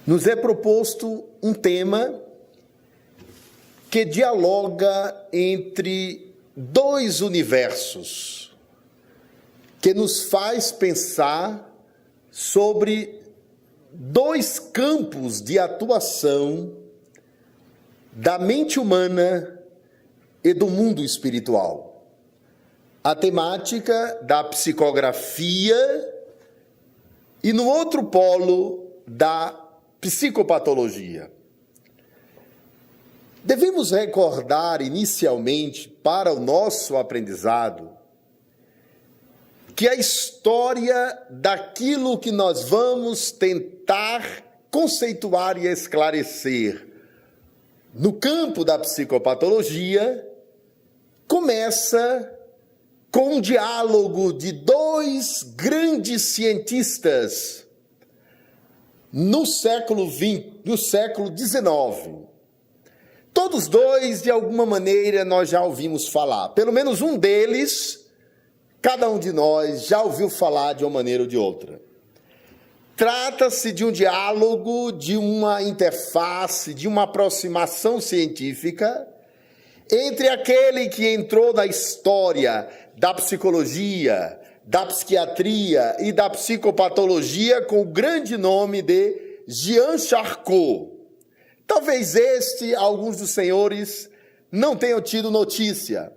Nos é proposto um tema que dialoga entre dois universos, que nos faz pensar sobre dois campos de atuação da mente humana e do mundo espiritual. A temática da psicografia e, no outro polo, da psicopatologia. Devemos recordar inicialmente, para o nosso aprendizado, que a história daquilo que nós vamos tentar conceituar e esclarecer no campo da psicopatologia começa com um diálogo de dois grandes cientistas no século XIX. Todos dois, de alguma maneira, nós já ouvimos falar. Pelo menos um deles, cada um de nós já ouviu falar de uma maneira ou de outra. Trata-se de um diálogo, de uma interface, de uma aproximação científica entre aquele que entrou na história da psicologia, da psiquiatria e da psicopatologia com o grande nome de Jean Charcot. Talvez alguns dos senhores não tenham tido notícia,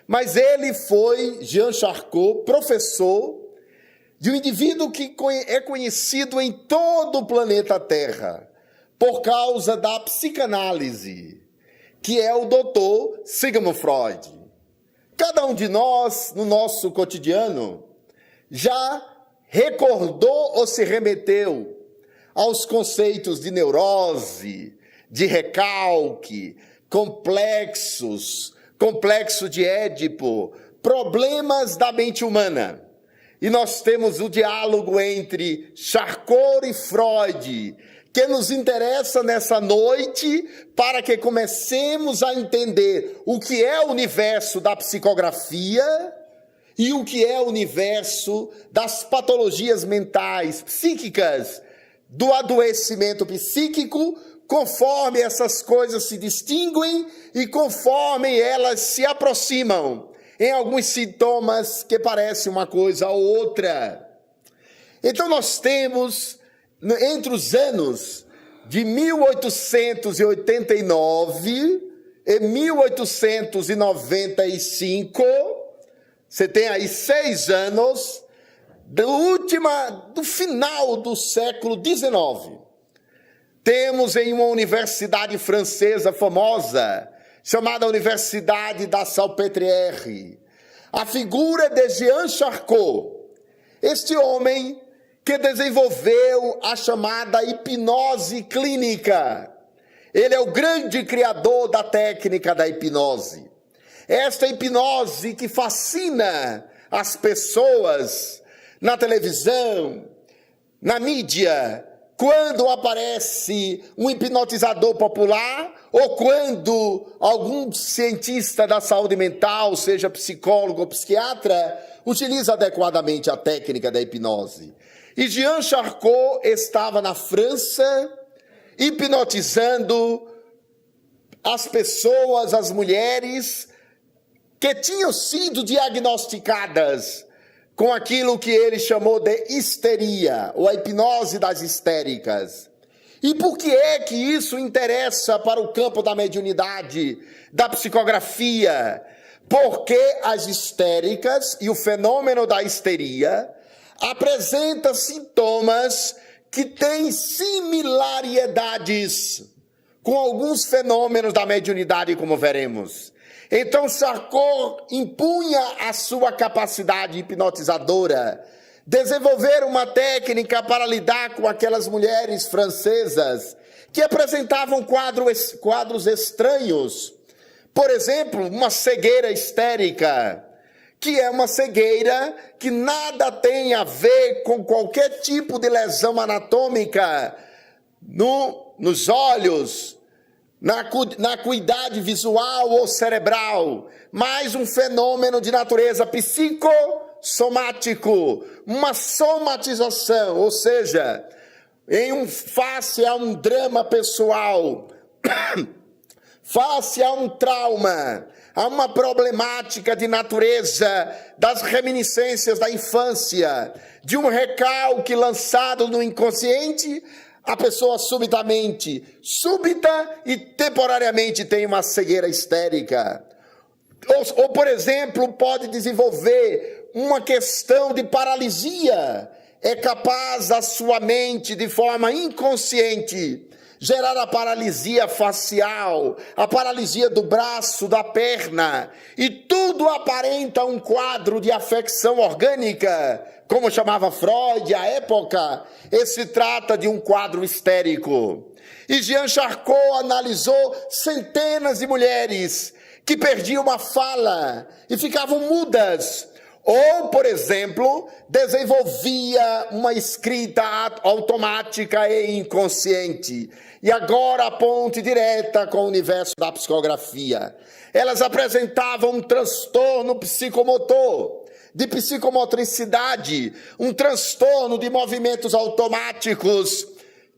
mas ele foi, Jean Charcot, professor de um indivíduo que é conhecido em todo o planeta Terra por causa da psicanálise, que é o Dr. Sigmund Freud. Cada um de nós, no nosso cotidiano, já recordou ou se remeteu aos conceitos de neurose, de recalque, complexo de Édipo, problemas da mente humana. E nós temos o diálogo entre Charcot e Freud, que nos interessa nessa noite para que comecemos a entender o que é o universo da psicografia e o que é o universo das patologias mentais, psíquicas, do adoecimento psíquico, conforme essas coisas se distinguem e conforme elas se aproximam em alguns sintomas que parecem uma coisa ou outra. Então nós temos, entre os anos de 1889 e 1895, você tem aí 6 anos do final do século XIX. Temos em uma universidade francesa famosa, chamada Universidade da Salpêtrière, a figura de Jean Charcot, este homem que desenvolveu a chamada hipnose clínica. Ele é o grande criador da técnica da hipnose. Esta hipnose que fascina as pessoas na televisão, na mídia, quando aparece um hipnotizador popular ou quando algum cientista da saúde mental, seja psicólogo ou psiquiatra, utiliza adequadamente a técnica da hipnose. E Jean Charcot estava na França hipnotizando as pessoas, as mulheres que tinham sido diagnosticadas com aquilo que ele chamou de histeria, ou a hipnose das histéricas. E por que é que isso interessa para o campo da mediunidade, da psicografia? Porque as histéricas e o fenômeno da histeria apresenta sintomas que têm similaridades com alguns fenômenos da mediunidade, como veremos. Então Charcot impunha a sua capacidade hipnotizadora, desenvolver uma técnica para lidar com aquelas mulheres francesas que apresentavam quadros estranhos. Por exemplo, uma cegueira histérica, que é uma cegueira que nada tem a ver com qualquer tipo de lesão anatômica nos olhos, na acuidade visual ou cerebral, mas um fenômeno de natureza psicossomático, uma somatização, ou seja, face a um drama pessoal, face a um trauma, a uma problemática de natureza das reminiscências da infância, de um recalque lançado no inconsciente, a pessoa súbita e temporariamente tem uma cegueira histérica. Ou, por exemplo, pode desenvolver uma questão de paralisia. É capaz a sua mente, de forma inconsciente, gerar a paralisia facial, a paralisia do braço, da perna, e tudo aparenta um quadro de afecção orgânica, como chamava Freud à época. Se trata de um quadro histérico. E Jean Charcot analisou centenas de mulheres que perdiam a fala e ficavam mudas, ou, por exemplo, desenvolvia uma escrita automática e inconsciente. E agora a ponte direta com o universo da psicografia. Elas apresentavam um transtorno psicomotor, de psicomotricidade, um transtorno de movimentos automáticos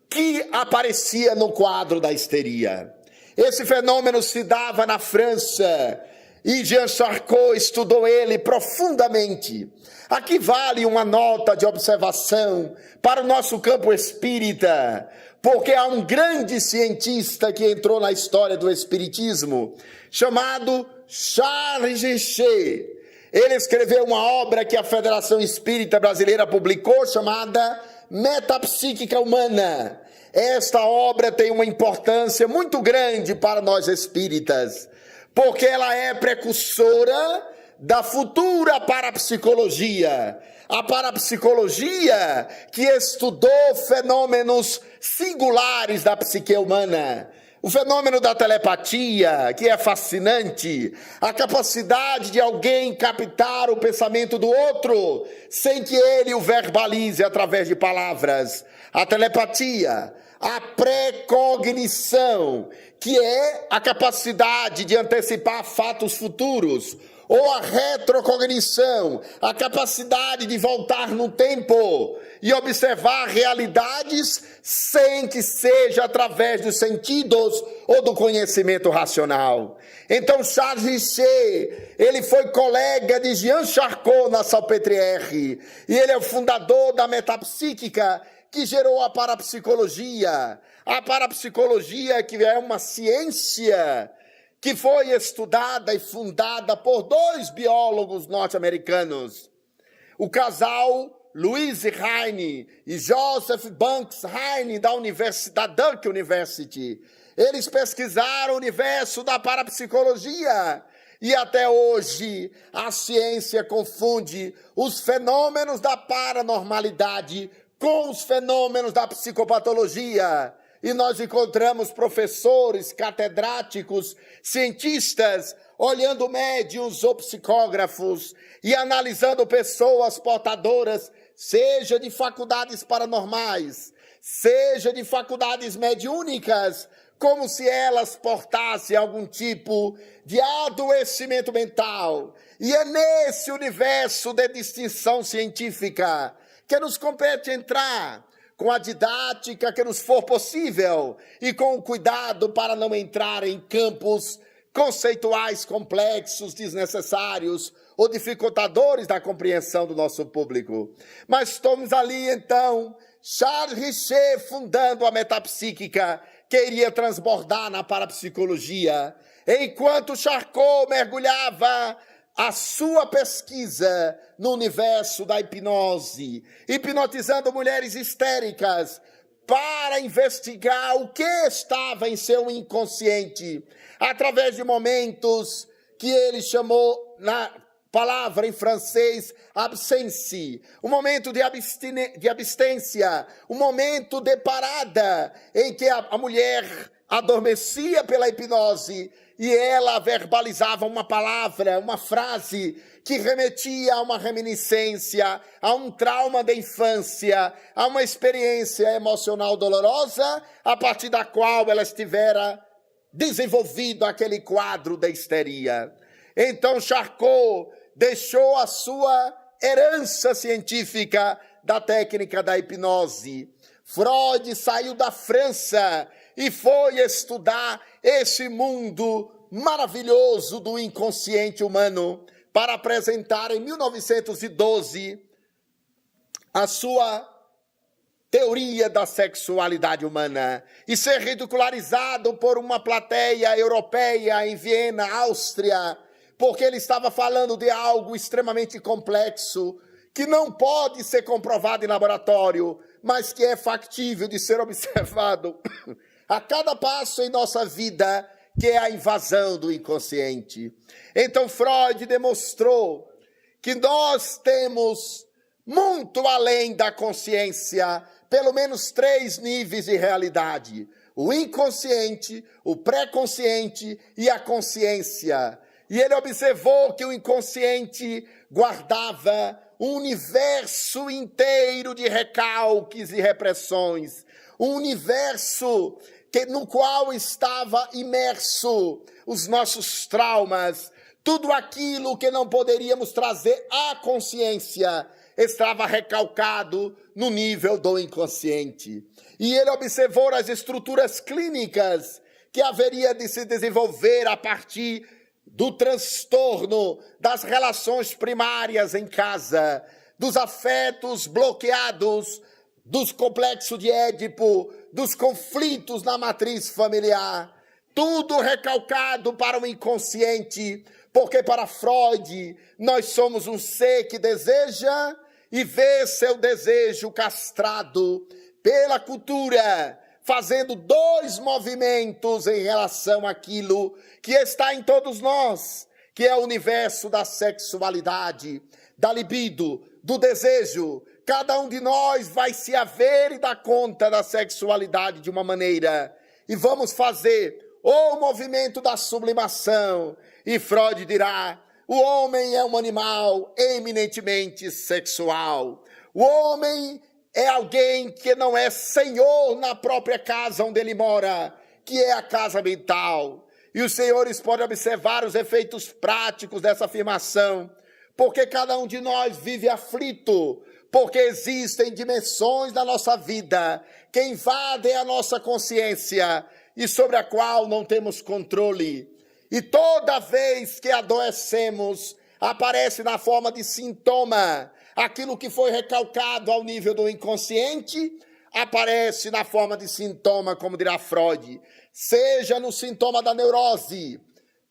que aparecia no quadro da histeria. Esse fenômeno se dava na França, e Jean Charcot estudou ele profundamente. Aqui vale uma nota de observação para o nosso campo espírita, porque há um grande cientista que entrou na história do espiritismo, chamado Charles Richer. Ele escreveu uma obra que a Federação Espírita Brasileira publicou, chamada Metapsíquica Humana. Esta obra tem uma importância muito grande para nós espíritas, porque ela é precursora da futura parapsicologia. A parapsicologia que estudou fenômenos singulares da psique humana. O fenômeno da telepatia, que é fascinante, a capacidade de alguém captar o pensamento do outro sem que ele o verbalize através de palavras. A telepatia, a precognição, que é a capacidade de antecipar fatos futuros, ou a retrocognição, a capacidade de voltar no tempo e observar realidades sem que seja através dos sentidos ou do conhecimento racional. Então Charles Richer, ele foi colega de Jean Charcot na Salpêtrière, e ele é o fundador da metapsíquica, que gerou a parapsicologia. A parapsicologia, que é uma ciência que foi estudada e fundada por dois biólogos norte-americanos, o casal Louise Heine e Joseph Banks Heine, da Duke University. Eles pesquisaram o universo da parapsicologia, e até hoje a ciência confunde os fenômenos da paranormalidade com os fenômenos da psicopatologia. E nós encontramos professores, catedráticos, cientistas, olhando médiuns ou psicógrafos e analisando pessoas portadoras, seja de faculdades paranormais, seja de faculdades mediúnicas, como se elas portassem algum tipo de adoecimento mental. E é nesse universo de distinção científica que nos compete entrar, com a didática que nos for possível e com o cuidado para não entrar em campos conceituais complexos, desnecessários ou dificultadores da compreensão do nosso público. Mas estamos ali, então, Charles Richer fundando a metapsíquica, que iria transbordar na parapsicologia, enquanto Charcot mergulhava a sua pesquisa no universo da hipnose, hipnotizando mulheres histéricas para investigar o que estava em seu inconsciente, através de momentos que ele chamou, na palavra em francês, absence, um momento de abstência, um momento de parada, em que a mulher adormecia pela hipnose e ela verbalizava uma palavra, uma frase que remetia a uma reminiscência, a um trauma da infância, a uma experiência emocional dolorosa, a partir da qual ela estivera desenvolvido aquele quadro da histeria. Então Charcot deixou a sua herança científica da técnica da hipnose. Freud saiu da França e foi estudar esse mundo maravilhoso do inconsciente humano para apresentar em 1912 a sua teoria da sexualidade humana e ser ridicularizado por uma plateia europeia em Viena, Áustria, porque ele estava falando de algo extremamente complexo, que não pode ser comprovado em laboratório, mas que é factível de ser observado a cada passo em nossa vida, que é a invasão do inconsciente. Então Freud demonstrou que nós temos muito além da consciência, pelo menos 3 níveis de realidade: o inconsciente, o pré-consciente e a consciência. E ele observou que o inconsciente guardava um universo inteiro de recalques e repressões, um universo no qual estava imerso os nossos traumas, tudo aquilo que não poderíamos trazer à consciência estava recalcado no nível do inconsciente. E ele observou as estruturas clínicas que haveria de se desenvolver a partir do transtorno das relações primárias em casa, dos afetos bloqueados, dos complexos de Édipo, dos conflitos na matriz familiar, tudo recalcado para o inconsciente, porque para Freud nós somos um ser que deseja e vê seu desejo castrado pela cultura, fazendo 2 movimentos em relação àquilo que está em todos nós, que é o universo da sexualidade, da libido, do desejo. Cada um de nós vai se haver e dar conta da sexualidade de uma maneira, e vamos fazer o movimento da sublimação. E Freud dirá: o homem é um animal eminentemente sexual. O homem é alguém que não é senhor na própria casa onde ele mora, que é a casa mental. E os senhores podem observar os efeitos práticos dessa afirmação, porque cada um de nós vive aflito, porque existem dimensões da nossa vida que invadem a nossa consciência e sobre a qual não temos controle. E toda vez que adoecemos, aparece na forma de sintoma. Aquilo que foi recalcado ao nível do inconsciente aparece na forma de sintoma, como dirá Freud. Seja no sintoma da neurose,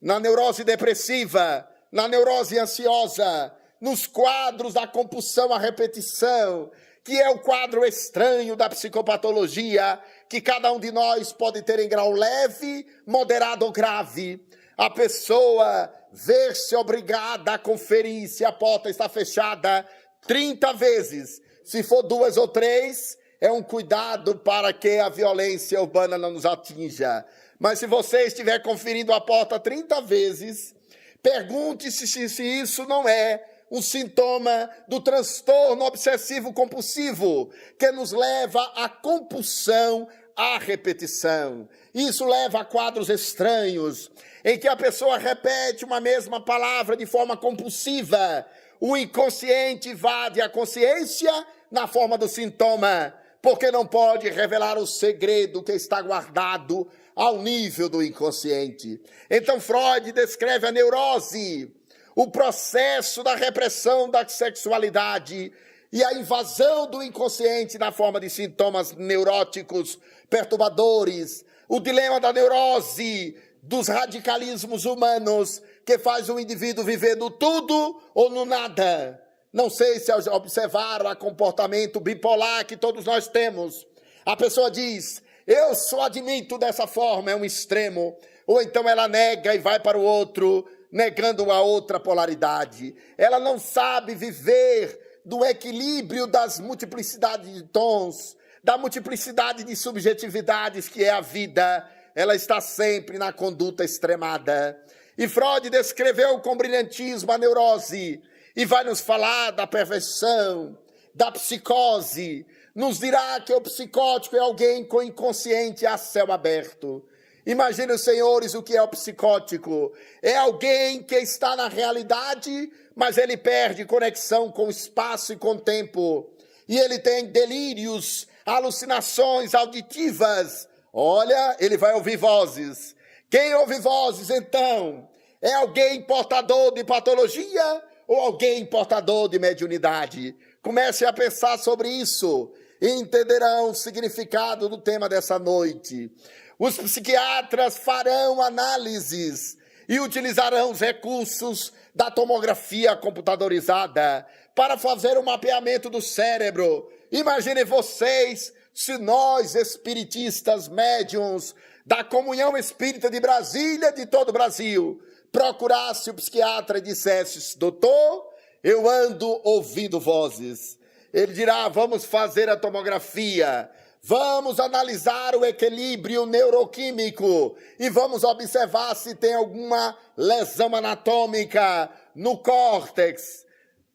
na neurose depressiva, na neurose ansiosa, nos quadros da compulsão à repetição, que é o quadro estranho da psicopatologia, que cada um de nós pode ter em grau leve, moderado ou grave. A pessoa ver-se obrigada a conferir se a porta está fechada 30 vezes. Se for 2 ou 3, é um cuidado para que a violência urbana não nos atinja. Mas se você estiver conferindo a porta 30 vezes, pergunte-se se isso não é um sintoma do transtorno obsessivo-compulsivo, que nos leva à compulsão, à repetição. Isso leva a quadros estranhos, em que a pessoa repete uma mesma palavra de forma compulsiva. O inconsciente invade a consciência na forma do sintoma, porque não pode revelar o segredo que está guardado ao nível do inconsciente. Então Freud descreve a neurose, o processo da repressão da sexualidade e a invasão do inconsciente na forma de sintomas neuróticos perturbadores, o dilema da neurose, dos radicalismos humanos, que faz o indivíduo viver no tudo ou no nada. Não sei se observaram o comportamento bipolar que todos nós temos. A pessoa diz: eu só admito dessa forma, é um extremo. Ou então ela nega e vai para o outro, negando a outra polaridade. Ela não sabe viver do equilíbrio das multiplicidades de tons, da multiplicidade de subjetividades que é a vida. Ela está sempre na conduta extremada. E Freud descreveu com brilhantismo a neurose e vai nos falar da perversão, da psicose. Nos dirá que o psicótico é alguém com inconsciente a céu aberto. Imaginem, senhores, o que é o psicótico. É alguém que está na realidade, mas ele perde conexão com o espaço e com o tempo. E ele tem delírios, alucinações auditivas. Olha, ele vai ouvir vozes. Quem ouve vozes, então, é alguém portador de patologia ou alguém portador de mediunidade? Comece a pensar sobre isso e entenderão o significado do tema dessa noite. Os psiquiatras farão análises e utilizarão os recursos da tomografia computadorizada para fazer um mapeamento do cérebro. Imaginem vocês se nós, espiritistas, médiuns da Comunhão Espírita de Brasília, de todo o Brasil, procurasse o psiquiatra e dissesse: doutor, eu ando ouvindo vozes. Ele dirá: vamos fazer a tomografia, vamos analisar o equilíbrio neuroquímico e vamos observar se tem alguma lesão anatômica no córtex,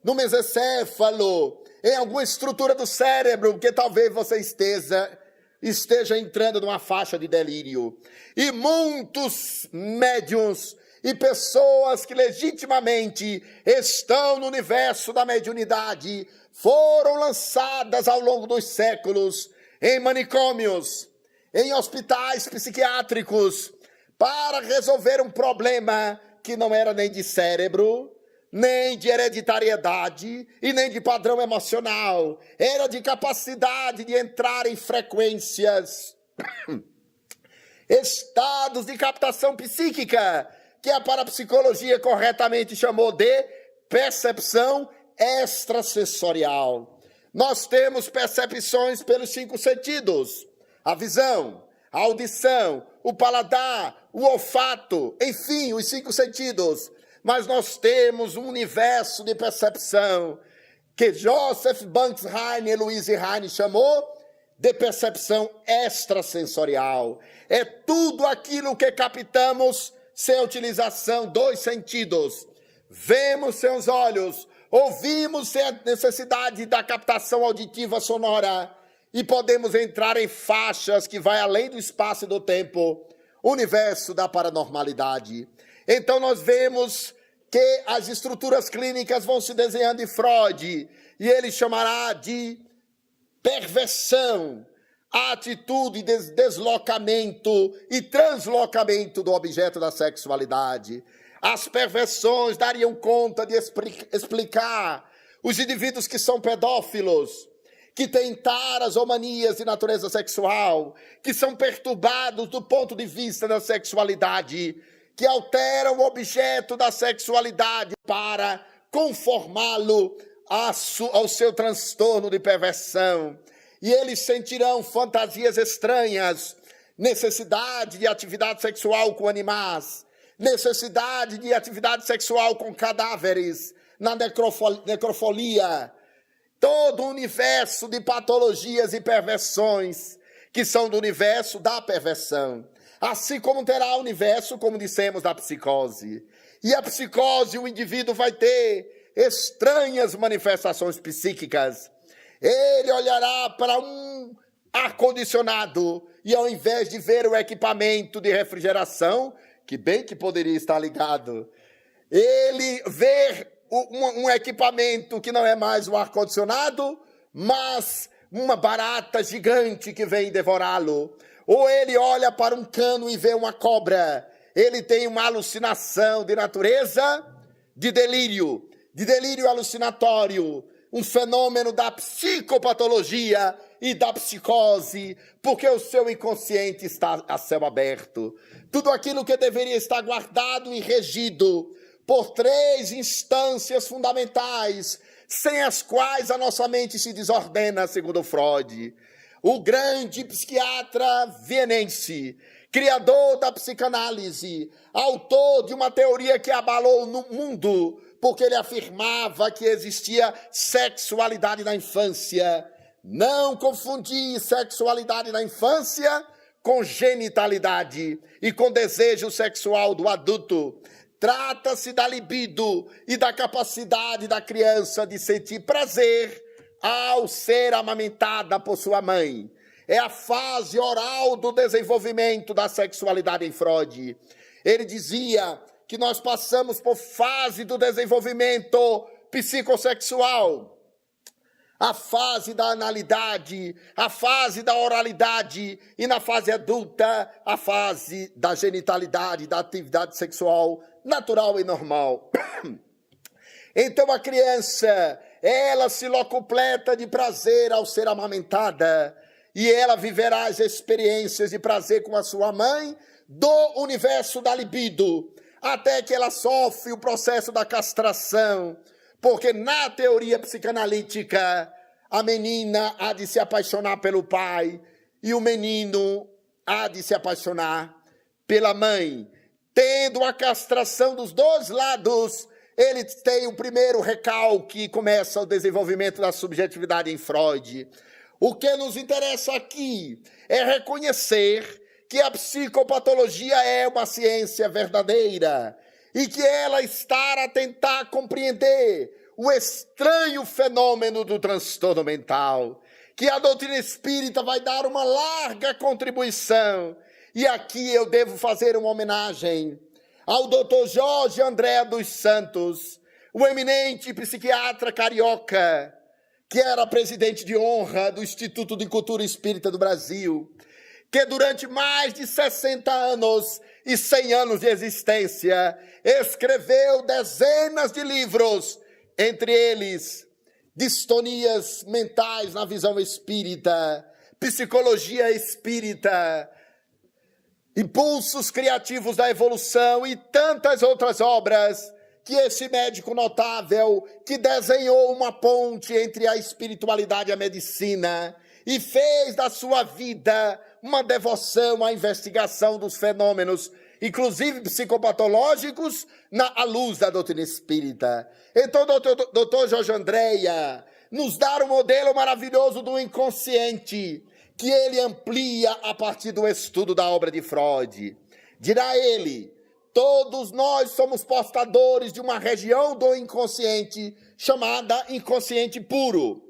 no mesencéfalo, em alguma estrutura do cérebro, porque talvez você esteja entrando numa faixa de delírio. E muitos médiuns e pessoas que legitimamente estão no universo da mediunidade foram lançadas ao longo dos séculos em manicômios, em hospitais psiquiátricos, para resolver um problema que não era nem de cérebro, nem de hereditariedade e nem de padrão emocional. Era de capacidade de entrar em frequências, estados de captação psíquica, que a parapsicologia corretamente chamou de percepção extrasensorial. Nós temos percepções pelos 5 sentidos: a visão, a audição, o paladar, o olfato, enfim, os 5 sentidos. Mas nós temos um universo de percepção que Joseph Banks Heine e Louise Heine chamou de percepção extrasensorial. É tudo aquilo que captamos sem a utilização dos sentidos. Vemos sem os olhos, ouvimos sem a necessidade da captação auditiva sonora e podemos entrar em faixas que vai além do espaço e do tempo, universo da paranormalidade. Então nós vemos que as estruturas clínicas vão se desenhando em Freud, e ele chamará de perversão, a atitude de deslocamento e translocamento do objeto da sexualidade. As perversões dariam conta de explicar os indivíduos que são pedófilos, que têm taras ou manias de natureza sexual, que são perturbados do ponto de vista da sexualidade, que alteram o objeto da sexualidade para conformá-lo ao seu transtorno de perversão. E eles sentirão fantasias estranhas, necessidade de atividade sexual com animais, necessidade de atividade sexual com cadáveres, na necrofilia, todo o universo de patologias e perversões que são do universo da perversão. Assim como terá o universo, como dissemos, da psicose. E a psicose, o indivíduo vai ter estranhas manifestações psíquicas. Ele olhará para um ar-condicionado e, ao invés de ver o equipamento de refrigeração, que bem que poderia estar ligado, ele vê um equipamento que não é mais o ar-condicionado, mas uma barata gigante que vem devorá-lo. Ou ele olha para um cano e vê uma cobra. Ele tem uma alucinação de natureza de delírio alucinatório, um fenômeno da psicopatologia e da psicose, porque o seu inconsciente está a céu aberto. Tudo aquilo que deveria estar guardado e regido por 3 instâncias fundamentais, sem as quais a nossa mente se desordena, segundo Freud. O grande psiquiatra vienense, criador da psicanálise, autor de uma teoria que abalou no mundo, porque ele afirmava que existia sexualidade na infância. Não confundir sexualidade na infância com genitalidade e com desejo sexual do adulto. Trata-se da libido e da capacidade da criança de sentir prazer ao ser amamentada por sua mãe. É a fase oral do desenvolvimento da sexualidade em Freud. Ele dizia que nós passamos por fase do desenvolvimento psicossexual, a fase da analidade, a fase da oralidade e, na fase adulta, a fase da genitalidade, da atividade sexual natural e normal. Então a criança, ela se locupleta de prazer ao ser amamentada e ela viverá as experiências de prazer com a sua mãe do universo da libido, até que ela sofre o processo da castração, porque na teoria psicanalítica a menina há de se apaixonar pelo pai e o menino há de se apaixonar pela mãe. Tendo a castração dos dois lados, ele tem o primeiro recalque e começa o desenvolvimento da subjetividade em Freud. O que nos interessa aqui é reconhecer que a psicopatologia é uma ciência verdadeira e que ela está a tentar compreender o estranho fenômeno do transtorno mental, que a doutrina espírita vai dar uma larga contribuição. E aqui eu devo fazer uma homenagem ao Dr. Jorge André dos Santos, o eminente psiquiatra carioca, que era presidente de honra do Instituto de Cultura Espírita do Brasil, que durante mais de 60 anos e 100 anos de existência escreveu dezenas de livros, entre eles Distonias Mentais na Visão Espírita, Psicologia Espírita, Impulsos Criativos da Evolução e tantas outras obras, que esse médico notável que desenhou uma ponte entre a espiritualidade e a medicina e fez da sua vida uma devoção à investigação dos fenômenos, inclusive psicopatológicos, à luz da doutrina espírita. Então, doutor Jorge Andréa nos dá um modelo maravilhoso do inconsciente, que ele amplia a partir do estudo da obra de Freud. Dirá ele: todos nós somos portadores de uma região do inconsciente chamada inconsciente puro,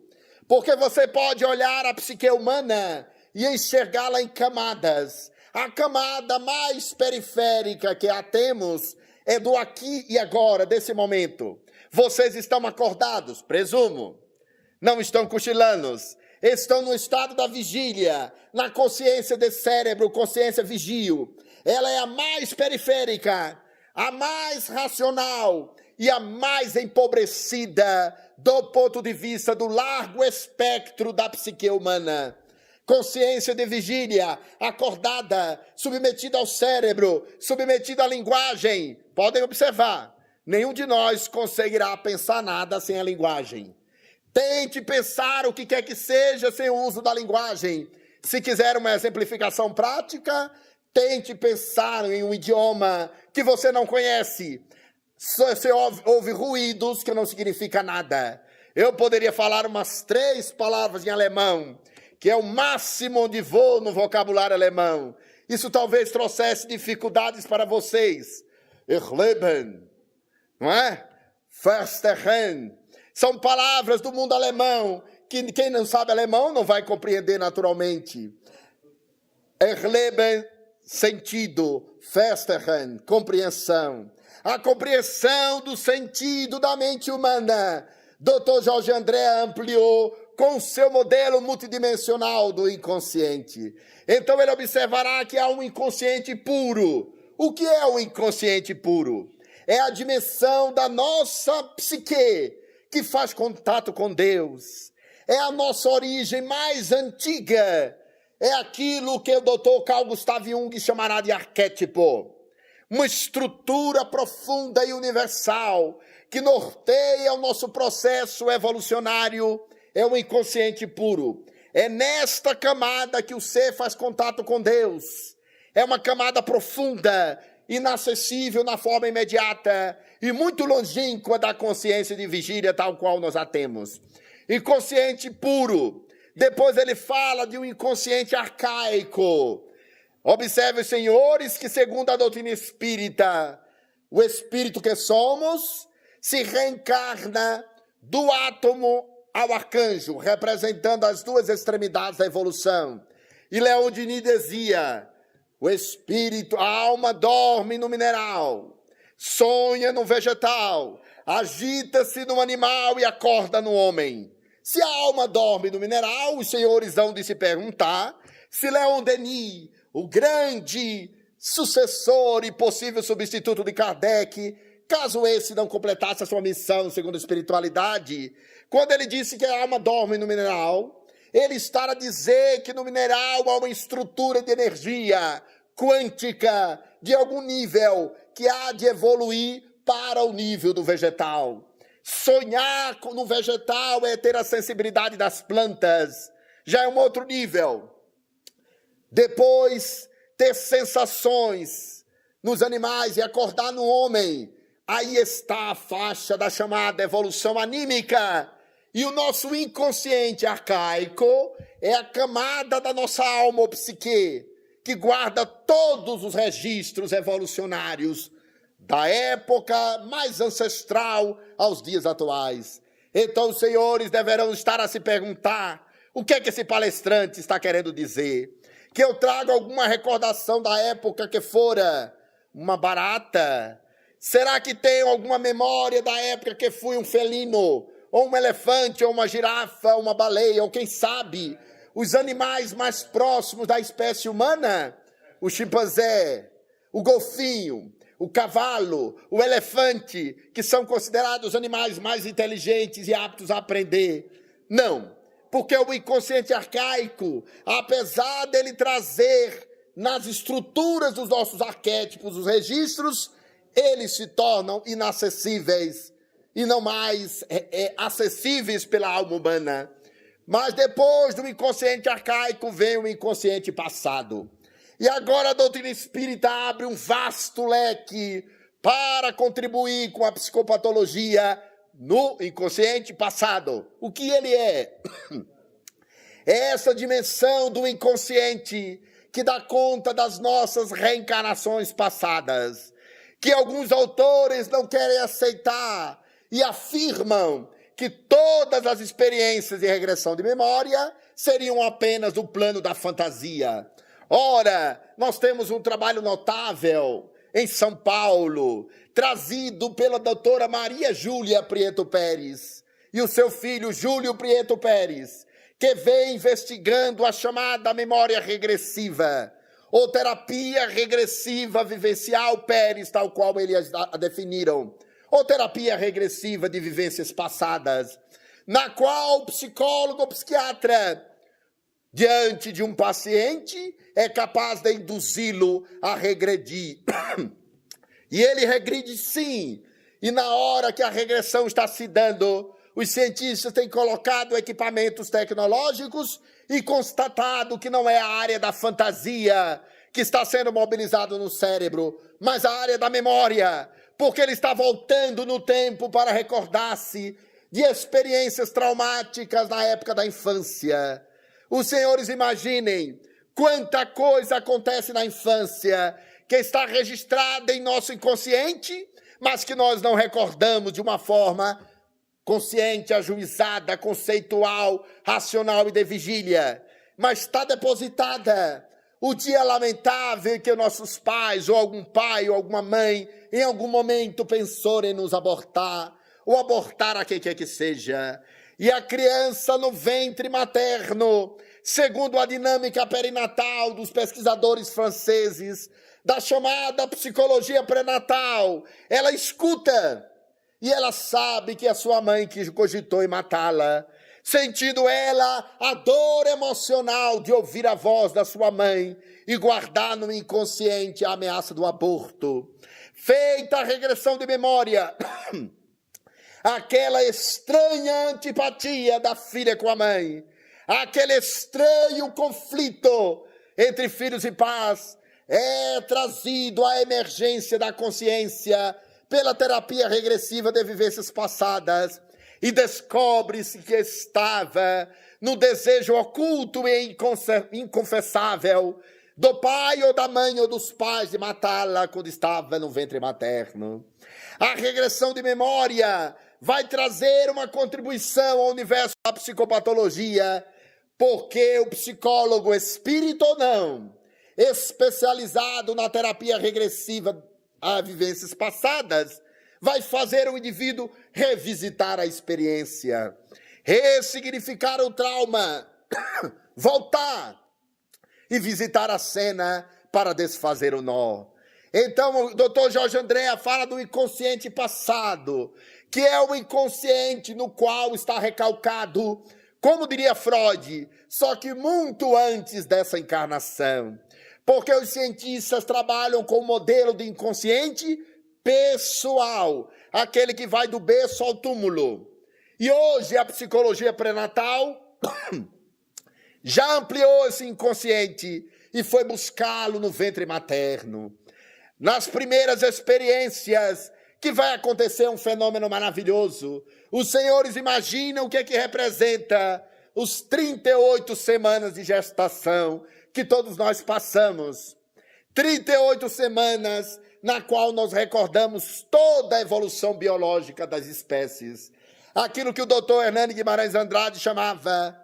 porque você pode olhar a psique humana e enxergá-la em camadas. A camada mais periférica que a temos é do aqui e agora, desse momento. Vocês estão acordados, presumo. Não estão cochilando. Estão no estado da vigília, na consciência desse cérebro, consciência vigio. Ela é a mais periférica, a mais racional e a mais empobrecida do ponto de vista do largo espectro da psique humana. Consciência de vigília, acordada, submetida ao cérebro, submetida à linguagem. Podem observar, nenhum de nós conseguirá pensar nada sem a linguagem. Tente pensar o que quer que seja sem o uso da linguagem. Se quiser uma exemplificação prática, tente pensar em um idioma que você não conhece. Você ouve ruídos que não significa nada. Eu poderia falar umas 3 palavras em alemão, que é o máximo onde vou no vocabulário alemão. Isso talvez trouxesse dificuldades para vocês. Erleben, não é? Verstehen. São palavras do mundo alemão, que quem não sabe alemão não vai compreender naturalmente. Erleben, sentido. Verstehen, compreensão. A compreensão do sentido da mente humana. Dr. Jorge André ampliou com seu modelo multidimensional do inconsciente. Então ele observará que há um inconsciente puro. O que é o inconsciente puro? É a dimensão da nossa psique que faz contato com Deus. É a nossa origem mais antiga. É aquilo que o Dr. Carl Gustav Jung chamará de arquétipo. Uma estrutura profunda e universal que norteia o nosso processo evolucionário. É o inconsciente puro. É nesta camada que o ser faz contato com Deus. É uma camada profunda, inacessível na forma imediata e muito longínqua da consciência de vigília tal qual nós a temos. Inconsciente puro. Depois ele fala de um inconsciente arcaico. Observe, senhores, que segundo a doutrina espírita, o espírito que somos se reencarna do átomo ao arcanjo, representando as 2 extremidades da evolução. E Leon Denis dizia: o espírito, a alma dorme no mineral, sonha no vegetal, agita-se no animal e acorda no homem. Se a alma dorme no mineral, os senhores hão de se perguntar se Leon Denis, o grande sucessor e possível substituto de Kardec, caso esse não completasse a sua missão segundo a espiritualidade, quando ele disse que a alma dorme no mineral, ele está a dizer que no mineral há uma estrutura de energia quântica de algum nível que há de evoluir para o nível do vegetal. Sonhar no vegetal é ter a sensibilidade das plantas, já é um outro nível. Depois, ter sensações nos animais e acordar no homem, aí está a faixa da chamada evolução anímica. E o nosso inconsciente arcaico é a camada da nossa alma ou psique, que guarda todos os registros evolucionários da época mais ancestral aos dias atuais. Então os senhores deverão estar a se perguntar o que é que esse palestrante está querendo dizer. Que eu trago alguma recordação da época que fora uma barata? Será que tenho alguma memória da época que fui um felino, ou um elefante, ou uma girafa, ou uma baleia, ou quem sabe, os animais mais próximos da espécie humana? O chimpanzé, o golfinho, o cavalo, o elefante, que são considerados os animais mais inteligentes e aptos a aprender. Não, porque o inconsciente arcaico, apesar dele trazer nas estruturas dos nossos arquétipos os registros, eles se tornam inacessíveis e não mais acessíveis pela alma humana. Mas depois do inconsciente arcaico vem o inconsciente passado. E agora a doutrina espírita abre um vasto leque para contribuir com a psicopatologia no inconsciente passado. O que ele é? É essa dimensão do inconsciente que dá conta das nossas reencarnações passadas, que alguns autores não querem aceitar e afirmam que todas as experiências de regressão de memória seriam apenas do plano da fantasia. Ora, nós temos um trabalho notável em São Paulo, trazido pela doutora Maria Júlia Prieto Pérez e o seu filho Júlio Prieto Pérez, que vem investigando a chamada memória regressiva, ou terapia regressiva vivencial Pérez, tal qual eles a definiram, ou terapia regressiva de vivências passadas, na qual o psicólogo ou psiquiatra, diante de um paciente, é capaz de induzi-lo a regredir. E ele regride sim. E na hora que a regressão está se dando, os cientistas têm colocado equipamentos tecnológicos e constatado que não é a área da fantasia que está sendo mobilizado no cérebro, mas a área da memória, porque ele está voltando no tempo para recordar-se de experiências traumáticas na época da infância. Os senhores imaginem quanta coisa acontece na infância que está registrada em nosso inconsciente, mas que nós não recordamos de uma forma consciente, ajuizada, conceitual, racional e de vigília. Mas está depositada o dia lamentável que nossos pais, ou algum pai, ou alguma mãe, em algum momento pensou em nos abortar, ou abortar a quem quer que seja. E a criança no ventre materno, segundo a dinâmica perinatal dos pesquisadores franceses, da chamada psicologia pré-natal, ela escuta e ela sabe que é a sua mãe que cogitou em matá-la, sentindo ela a dor emocional de ouvir a voz da sua mãe e guardar no inconsciente a ameaça do aborto. Feita a regressão de memória, aquela estranha antipatia da filha com a mãe, aquele estranho conflito entre filhos e pais, é trazido à emergência da consciência pela terapia regressiva de vivências passadas e descobre-se que estava no desejo oculto e inconfessável do pai ou da mãe ou dos pais de matá-la quando estava no ventre materno. A regressão de memória vai trazer uma contribuição ao universo da psicopatologia porque o psicólogo, espírito ou não, especializado na terapia regressiva a vivências passadas, vai fazer o indivíduo revisitar a experiência, ressignificar o trauma, voltar e visitar a cena para desfazer o nó. Então, o Dr. Jorge Andréa fala do inconsciente passado, que é o inconsciente no qual está recalcado, como diria Freud, só que muito antes dessa encarnação. Porque os cientistas trabalham com o modelo de inconsciente pessoal, aquele que vai do berço ao túmulo. E hoje a psicologia pré-natal já ampliou esse inconsciente e foi buscá-lo no ventre materno. Nas primeiras experiências, que vai acontecer um fenômeno maravilhoso. Os senhores imaginam o que é que representa os 38 semanas de gestação que todos nós passamos. 38 semanas na qual nós recordamos toda a evolução biológica das espécies. Aquilo que o Dr. Hernani Guimarães Andrade chamava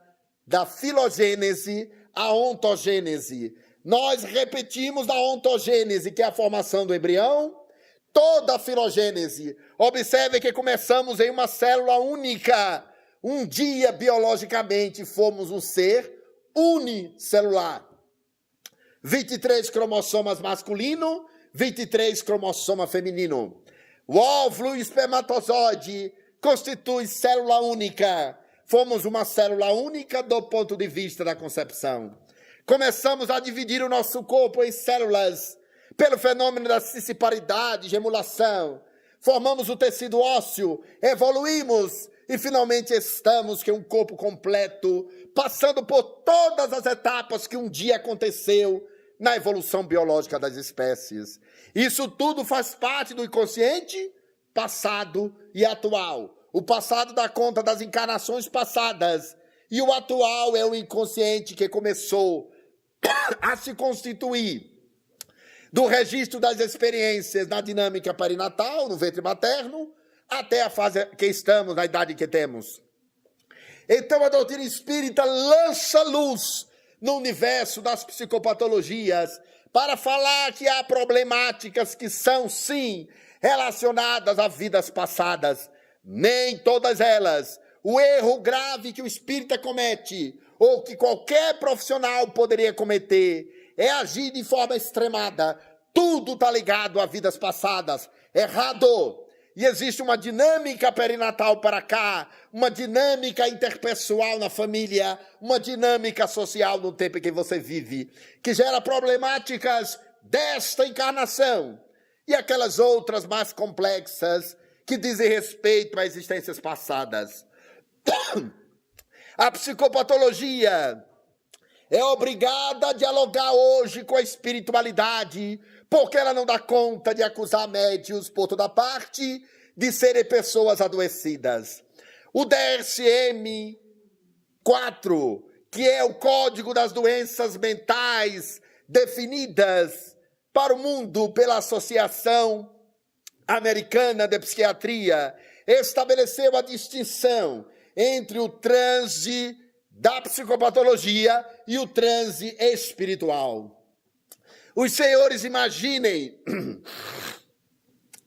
da filogênese à ontogênese. Nós repetimos da ontogênese, que é a formação do embrião, toda a filogênese. Observe que começamos em uma célula única. Um dia, biologicamente, fomos um ser unicelular. 23 cromossomas masculino, 23 cromossoma feminino. O óvulo e o espermatozoide constituem célula única. Fomos uma célula única do ponto de vista da concepção. Começamos a dividir o nosso corpo em células pelo fenômeno da cisciparidade, gemulação. Formamos o tecido ósseo, evoluímos e finalmente estamos com um corpo completo, passando por todas as etapas que um dia aconteceu na evolução biológica das espécies. Isso tudo faz parte do inconsciente passado e atual. O passado dá conta das encarnações passadas e o atual é o inconsciente que começou a se constituir do registro das experiências na dinâmica perinatal, no ventre materno, até a fase que estamos, na idade que temos. Então a doutrina espírita lança luz no universo das psicopatologias para falar que há problemáticas que são, sim, relacionadas a vidas passadas. Nem todas elas. O erro grave que o espírita comete, ou que qualquer profissional poderia cometer, é agir de forma extremada. Tudo está ligado a vidas passadas. Errado. E existe uma dinâmica perinatal para cá, uma dinâmica interpessoal na família, uma dinâmica social no tempo em que você vive, que gera problemáticas desta encarnação e aquelas outras mais complexas que dizem respeito a existências passadas. A psicopatologia é obrigada a dialogar hoje com a espiritualidade, porque ela não dá conta de acusar médios por toda parte de serem pessoas adoecidas. O DSM-4, que é o Código das Doenças Mentais definidas para o mundo pela Associação Americana de Psiquiatria, estabeleceu a distinção entre o transe da psicopatologia e o transe espiritual. Os senhores imaginem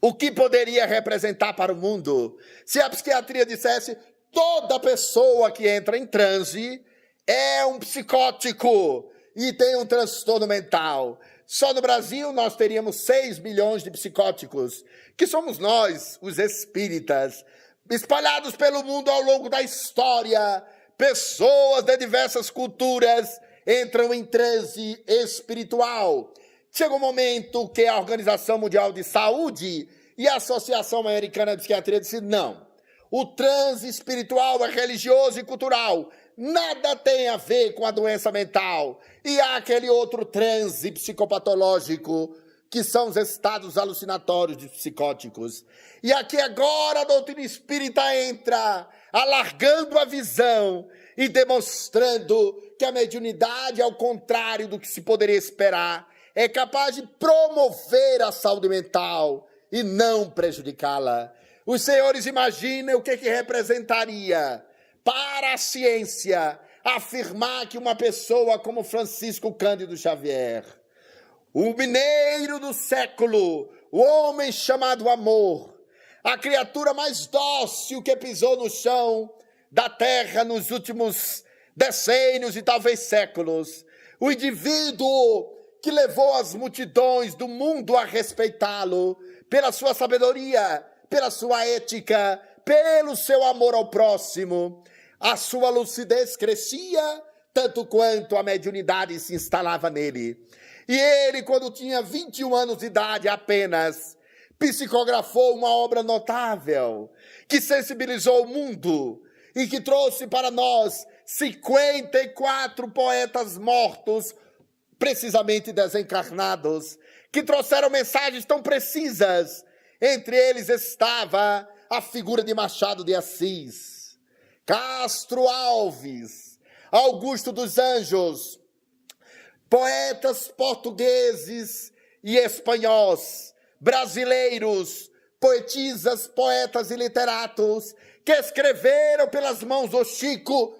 o que poderia representar para o mundo se a psiquiatria dissesse toda pessoa que entra em transe é um psicótico e tem um transtorno mental. Só no Brasil nós teríamos 6 milhões de psicóticos, que somos nós, os espíritas, espalhados pelo mundo ao longo da história. Pessoas de diversas culturas entram em transe espiritual. Chega um momento que a Organização Mundial de Saúde e a Associação Americana de Psiquiatria disse não. O transe espiritual é religioso e cultural. Nada tem a ver com a doença mental. E há aquele outro transe psicopatológico, que são os estados alucinatórios de psicóticos. E aqui agora a doutrina espírita entra, alargando a visão e demonstrando que a mediunidade, ao contrário do que se poderia esperar, é capaz de promover a saúde mental e não prejudicá-la. Os senhores imaginem o que representaria para a ciência afirmar que uma pessoa como Francisco Cândido Xavier, o mineiro do século, o homem chamado amor, a criatura mais dócil que pisou no chão da terra nos últimos decênios e talvez séculos, o indivíduo que levou as multidões do mundo a respeitá-lo pela sua sabedoria, pela sua ética, pelo seu amor ao próximo. A sua lucidez crescia tanto quanto a mediunidade se instalava nele. E ele, quando tinha 21 anos de idade apenas, psicografou uma obra notável que sensibilizou o mundo e que trouxe para nós 54 poetas mortos, precisamente desencarnados, que trouxeram mensagens tão precisas. Entre eles estava a figura de Machado de Assis, Castro Alves, Augusto dos Anjos, poetas portugueses e espanhóis, brasileiros, poetisas, poetas e literatos que escreveram pelas mãos do Chico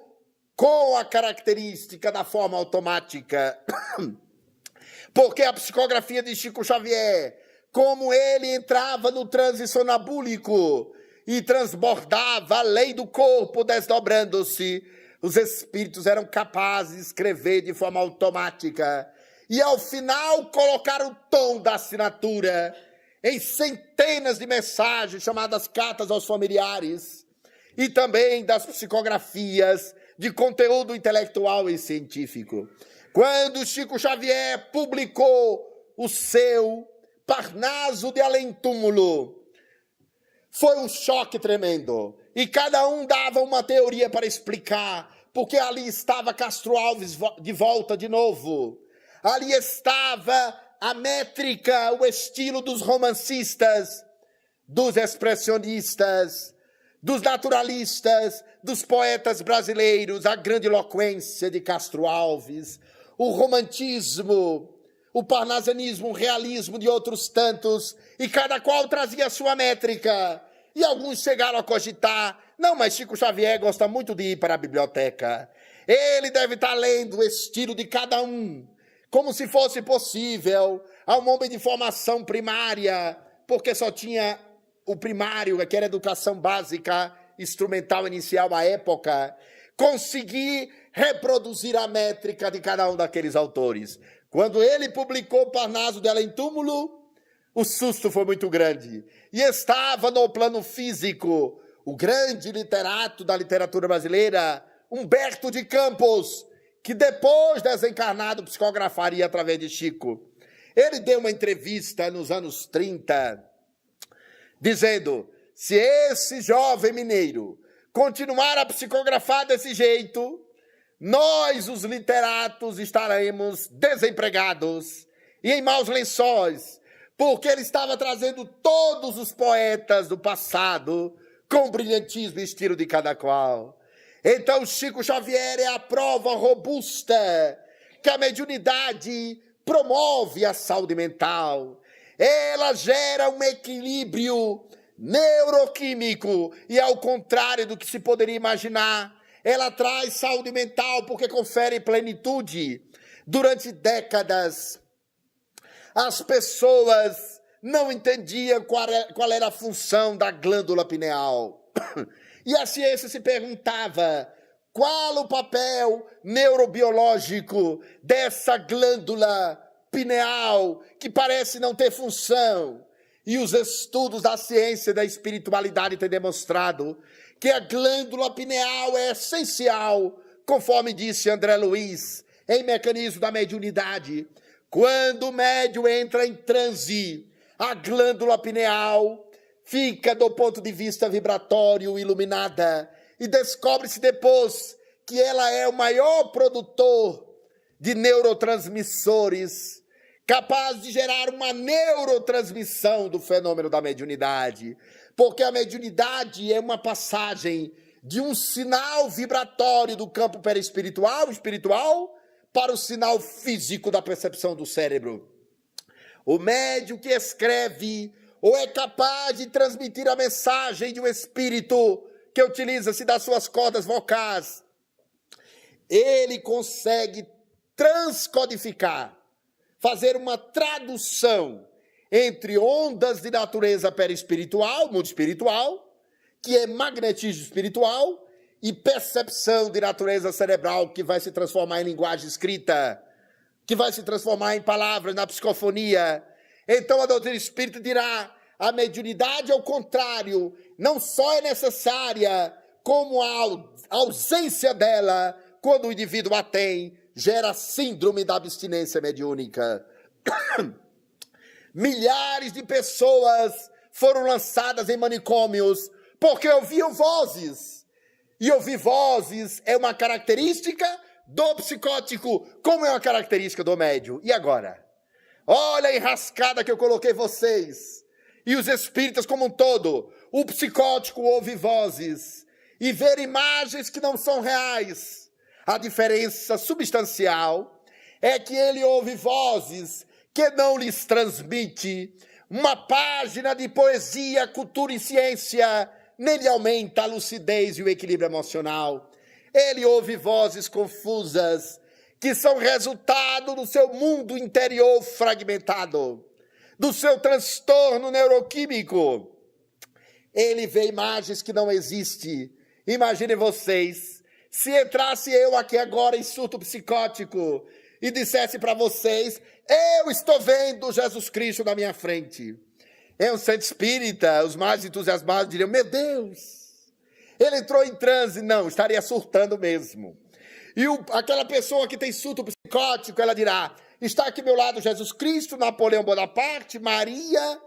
com a característica da forma automática. Porque a psicografia de Chico Xavier, como ele entrava no transe sonambúlico e transbordava a lei do corpo desdobrando-se, os espíritos eram capazes de escrever de forma automática e, ao final, colocar o tom da assinatura em centenas de mensagens chamadas cartas aos familiares e também das psicografias de conteúdo intelectual e científico. Quando Chico Xavier publicou o seu Parnaso de Além-Túmulo, foi um choque tremendo. E cada um dava uma teoria para explicar, porque ali estava Castro Alves de volta de novo. Ali estava a métrica, o estilo dos romancistas, dos expressionistas, dos naturalistas, dos poetas brasileiros, a grandiloquência de Castro Alves, o romantismo, o parnasianismo, o realismo de outros tantos, e cada qual trazia a sua métrica. E alguns chegaram a cogitar, não, mas Chico Xavier gosta muito de ir para a biblioteca. Ele deve estar lendo o estilo de cada um, como se fosse possível a um homem de formação primária, porque só tinha o primário, que era educação básica, instrumental inicial à época, conseguir reproduzir a métrica de cada um daqueles autores. Quando ele publicou Parnaso de Além-Túmulo, o susto foi muito grande. E estava no plano físico o grande literato da literatura brasileira, Humberto de Campos, que depois desencarnado psicografaria através de Chico. Ele deu uma entrevista nos anos 30, dizendo: se esse jovem mineiro continuar a psicografar desse jeito, nós, os literatos, estaremos desempregados e em maus lençóis, porque ele estava trazendo todos os poetas do passado com o brilhantismo e estilo de cada qual. Então, Chico Xavier é a prova robusta que a mediunidade promove a saúde mental. Ela gera um equilíbrio neuroquímico e, ao contrário do que se poderia imaginar, ela traz saúde mental porque confere plenitude. Durante décadas, as pessoas não entendiam qual era a função da glândula pineal. E a ciência se perguntava qual o papel neurobiológico dessa glândula pineal que parece não ter função. E os estudos da ciência e da espiritualidade têm demonstrado que a glândula pineal é essencial, conforme disse André Luiz, em Mecanismo da Mediunidade. Quando o médium entra em transe, a glândula pineal fica, do ponto de vista vibratório, iluminada, e descobre-se depois que ela é o maior produtor de neurotransmissores, capaz de gerar uma neurotransmissão do fenômeno da mediunidade, porque a mediunidade é uma passagem de um sinal vibratório do campo perispiritual, espiritual, para o sinal físico da percepção do cérebro. O médium que escreve ou é capaz de transmitir a mensagem de um espírito que utiliza-se das suas cordas vocais, ele consegue transcodificar, fazer uma tradução entre ondas de natureza perispiritual, mundo espiritual, que é magnetismo espiritual, e percepção de natureza cerebral, que vai se transformar em linguagem escrita, que vai se transformar em palavras, na psicofonia. Então a doutrina espírita dirá, a mediunidade, ao contrário, não só é necessária, como a ausência dela, quando o indivíduo a tem, gera síndrome da abstinência mediúnica. Milhares de pessoas foram lançadas em manicômios porque ouviam vozes. E ouvir vozes é uma característica do psicótico, como é uma característica do médium. E agora? Olha a enrascada que eu coloquei vocês. E os espíritas como um todo. O psicótico ouve vozes e ver imagens que não são reais. A diferença substancial é que ele ouve vozes que não lhes transmite uma página de poesia, cultura e ciência, nem lhe aumenta a lucidez e o equilíbrio emocional. Ele ouve vozes confusas, que são resultado do seu mundo interior fragmentado, do seu transtorno neuroquímico. Ele vê imagens que não existem. Imaginem vocês, se entrasse eu aqui agora em surto psicótico e dissesse para vocês, eu estou vendo Jesus Cristo na minha frente. É um centro espírita, os mais entusiasmados diriam, meu Deus, ele entrou em transe. Não, estaria surtando mesmo. E aquela pessoa que tem surto psicótico, ela dirá, está aqui ao meu lado Jesus Cristo, Napoleão Bonaparte, Maria,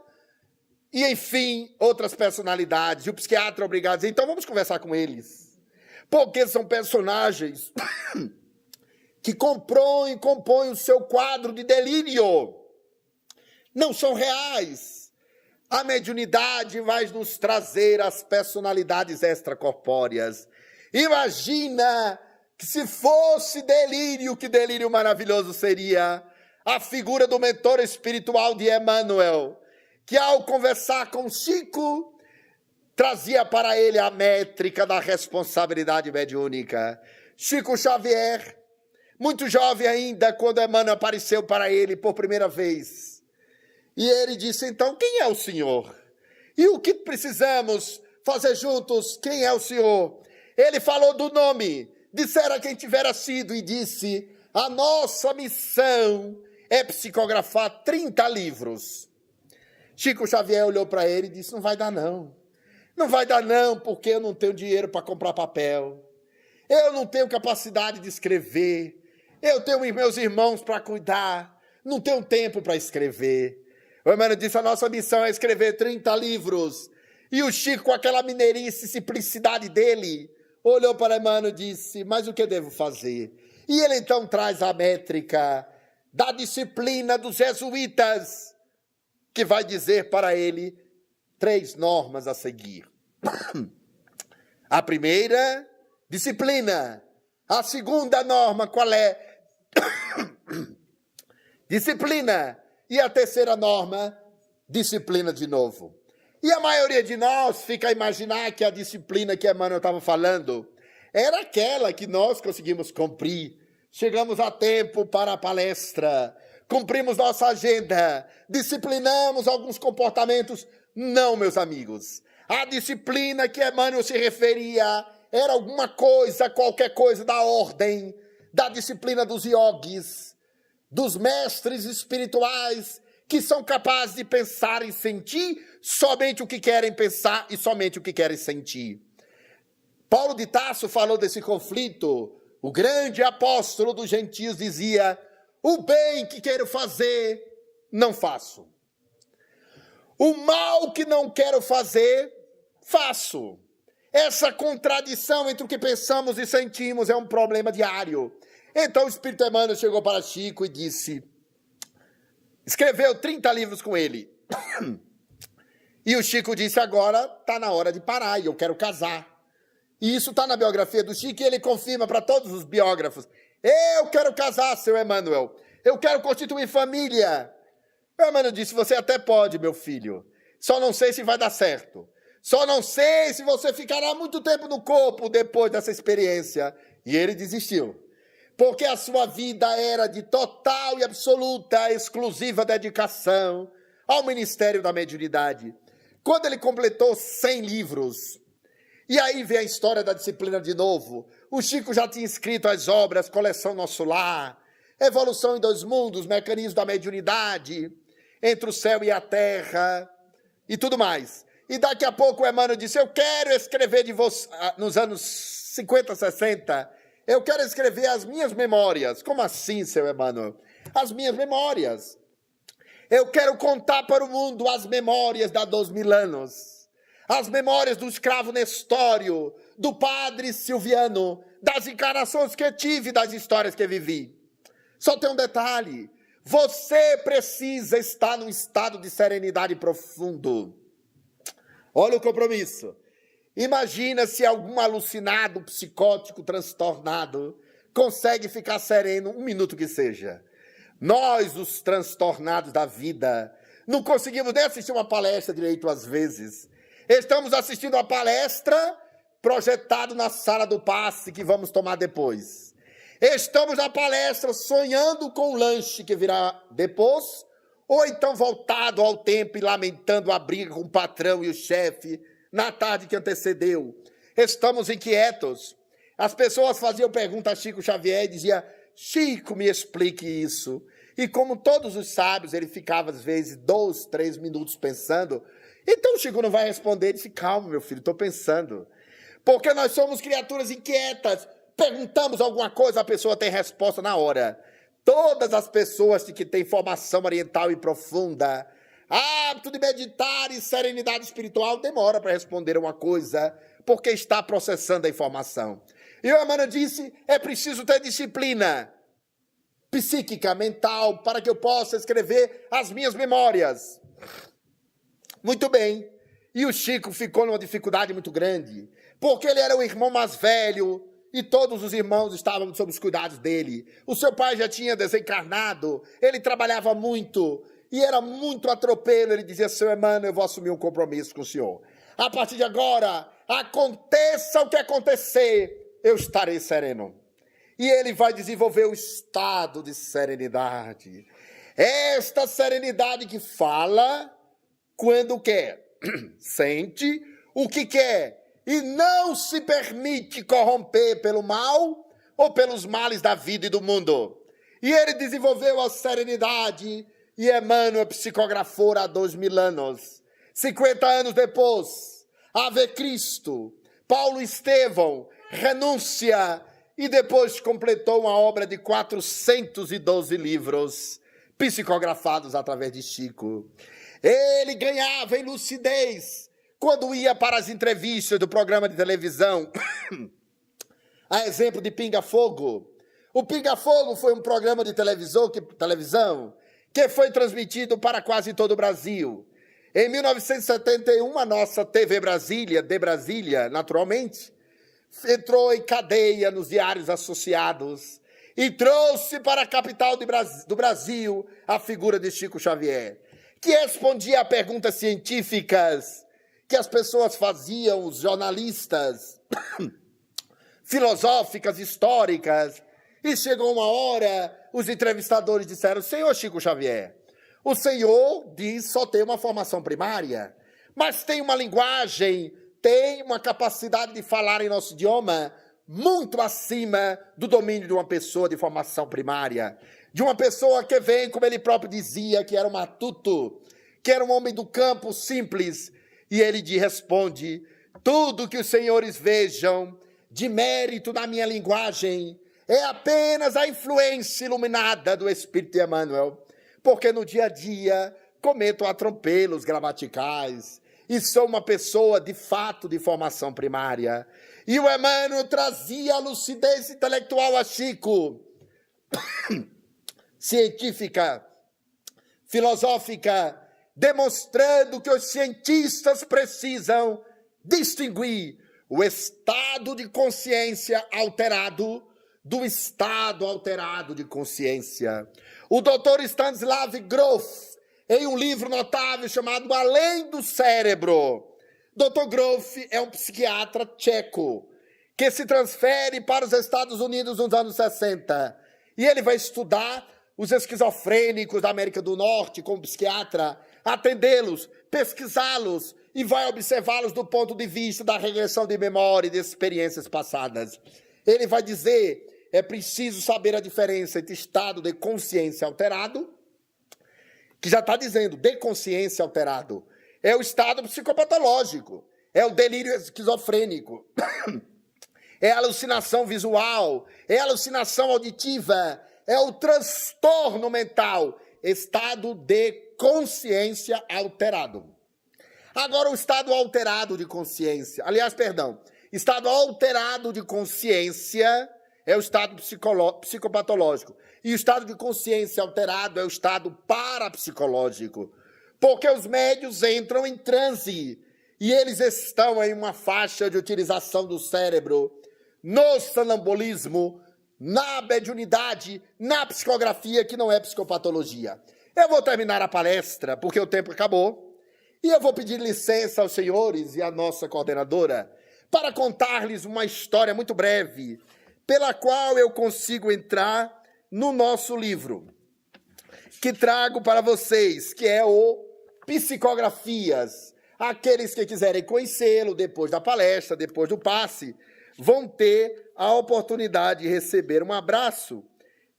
e enfim, outras personalidades. E o psiquiatra é obrigado a dizer, então vamos conversar com eles. Porque são personagens que compõem o seu quadro de delírio. Não são reais. A mediunidade vai nos trazer as personalidades extracorpóreas. Imagina que se fosse delírio, que delírio maravilhoso seria a figura do mentor espiritual de Emmanuel, que ao conversar com Chico, trazia para ele a métrica da responsabilidade mediúnica. Chico Xavier, muito jovem ainda, quando Emmanuel apareceu para ele por primeira vez, e ele disse, então, quem é o senhor? E o que precisamos fazer juntos? Quem é o senhor? Ele falou do nome, dissera quem tivera sido e disse, a nossa missão é psicografar 30 livros. Chico Xavier olhou para ele e disse, não vai dar não. Não vai dar não, porque eu não tenho dinheiro para comprar papel. Eu não tenho capacidade de escrever. Eu tenho meus irmãos para cuidar. Não tenho tempo para escrever. O Emmanuel disse, a nossa missão é escrever 30 livros. E o Chico, com aquela mineirice e simplicidade dele, olhou para Emmanuel e disse, mas o que devo fazer? E ele então traz a métrica da disciplina dos jesuítas, que vai dizer para ele 3 normas a seguir. A primeira, disciplina. A segunda norma, qual é? Disciplina. E a terceira norma, disciplina de novo. E a maioria de nós fica a imaginar que a disciplina que Emmanuel estava falando era aquela que nós conseguimos cumprir. Chegamos a tempo para a palestra, cumprimos nossa agenda, disciplinamos alguns comportamentos. Não, meus amigos. A disciplina que Emmanuel se referia era alguma coisa, qualquer coisa da ordem, da disciplina dos yogis, dos mestres espirituais que são capazes de pensar e sentir somente o que querem pensar e somente o que querem sentir. Paulo de Tarso falou desse conflito. O grande apóstolo dos gentios dizia, o bem que quero fazer, não faço. O mal que não quero fazer, faço. Essa contradição entre o que pensamos e sentimos é um problema diário. Então o Espírito Emmanuel chegou para Chico e disse, escreveu 30 livros com ele. E o Chico disse, agora está na hora de parar e eu quero casar. E isso está na biografia do Chico e ele confirma para todos os biógrafos. Eu quero casar, seu Emmanuel. Eu quero constituir família. O Emmanuel disse, você até pode, meu filho. Só não sei se vai dar certo. Só não sei se você ficará muito tempo no corpo depois dessa experiência. E ele desistiu. porque a sua vida era de total e absoluta, exclusiva dedicação ao ministério da mediunidade. Quando ele completou 100 livros, e aí vem a história da disciplina de novo, o Chico já tinha escrito as obras Coleção Nosso Lar, Evolução em Dois Mundos, Mecanismos da Mediunidade, Entre o Céu e a Terra, e tudo mais. E daqui a pouco o Emmanuel disse, eu quero escrever de você, nos anos 50, 60, eu quero escrever as minhas memórias. Como assim, seu Emmanuel? As minhas memórias. Eu quero contar para o mundo as memórias da 2000 anos. As memórias do escravo Nestório, do padre Silviano, das encarnações que tive, das histórias que vivi. Só tem um detalhe. Você precisa estar num estado de serenidade profundo. Olha o compromisso. Imagina se algum alucinado, psicótico, transtornado, consegue ficar sereno um minuto que seja. Nós, os transtornados da vida, não conseguimos nem assistir uma palestra direito às vezes. Estamos assistindo a palestra projetado na sala do passe que vamos tomar depois. Estamos na palestra sonhando com o lanche que virá depois, ou então voltado ao tempo e lamentando a briga com o patrão e o chefe na tarde que antecedeu. Estamos inquietos. As pessoas faziam pergunta a Chico Xavier e diziam, Chico, me explique isso. E como todos os sábios, ele ficava às vezes 2, 3 minutos pensando. Então o Chico não vai responder, ele disse, calma meu filho, estou pensando. Porque nós somos criaturas inquietas. Perguntamos alguma coisa, a pessoa tem resposta na hora. Todas as pessoas que têm formação oriental e profunda, hábito de meditar e serenidade espiritual, demora para responder uma coisa, porque está processando a informação. E o Emmanuel disse, é preciso ter disciplina psíquica, mental, para que eu possa escrever as minhas memórias. Muito bem. E o Chico ficou numa dificuldade muito grande, porque ele era o irmão mais velho, e todos os irmãos estavam sob os cuidados dele. O seu pai já tinha desencarnado, ele trabalhava muito, e era muito atropelo. Ele dizia, seu Emmanuel, eu vou assumir um compromisso com o senhor. A partir de agora, aconteça o que acontecer, eu estarei sereno. E ele vai desenvolver o estado de serenidade. Esta serenidade que fala quando quer, sente o que quer, e não se permite corromper pelo mal ou pelos males da vida e do mundo. E ele desenvolveu a serenidade, e Emmanuel psicografou há 2000 anos. 50 anos depois, Ave Cristo, Paulo Estevão, Renúncia, e depois completou uma obra de 412 livros, psicografados através de Chico. Ele ganhava em lucidez quando ia para as entrevistas do programa de televisão. A exemplo de Pinga Fogo. O Pinga Fogo foi um programa de televisão que foi transmitido para quase todo o Brasil. Em 1971, a nossa TV Brasília, de Brasília, naturalmente, entrou em cadeia nos diários associados e trouxe para a capital do Brasil a figura de Chico Xavier, que respondia a perguntas científicas que as pessoas faziam, os jornalistas, filosóficas, históricas. E chegou uma hora, os entrevistadores disseram, senhor Chico Xavier, o senhor diz só tem uma formação primária, mas tem uma linguagem, tem uma capacidade de falar em nosso idioma muito acima do domínio de uma pessoa de formação primária, de uma pessoa que vem, como ele próprio dizia, que era um matuto, que era um homem do campo simples. E ele responde, tudo que os senhores vejam de mérito na minha linguagem é apenas a influência iluminada do Espírito de Emmanuel, porque no dia a dia cometo atropelos gramaticais e sou uma pessoa de fato de formação primária. E o Emmanuel trazia a lucidez intelectual a Chico, científica, filosófica, demonstrando que os cientistas precisam distinguir o estado de consciência alterado do estado alterado de consciência. O Dr. Stanislav Grof, em um livro notável chamado Além do Cérebro, Dr. Grof é um psiquiatra tcheco que se transfere para os Estados Unidos nos anos 60. E ele vai estudar os esquizofrênicos da América do Norte como psiquiatra, atendê-los, pesquisá-los e vai observá-los do ponto de vista da regressão de memória e de experiências passadas. Ele vai dizer, é preciso saber a diferença entre estado de consciência alterado, que já está dizendo, de consciência alterado, é o estado psicopatológico, é o delírio esquizofrênico, é a alucinação visual, é a alucinação auditiva, é o transtorno mental, estado de consciência alterado. Agora, o estado alterado de consciência, estado alterado de consciência é o estado psicopatológico. E o estado de consciência alterado é o estado parapsicológico. Porque os médiuns entram em transe e eles estão em uma faixa de utilização do cérebro no sonambulismo, na mediunidade, na psicografia, que não é psicopatologia. Eu vou terminar a palestra, porque o tempo acabou, e eu vou pedir licença aos senhores e à nossa coordenadora para contar-lhes uma história muito breve, pela qual eu consigo entrar no nosso livro, que trago para vocês, que é o Psicografias. Aqueles que quiserem conhecê-lo depois da palestra, depois do passe, vão ter a oportunidade de receber um abraço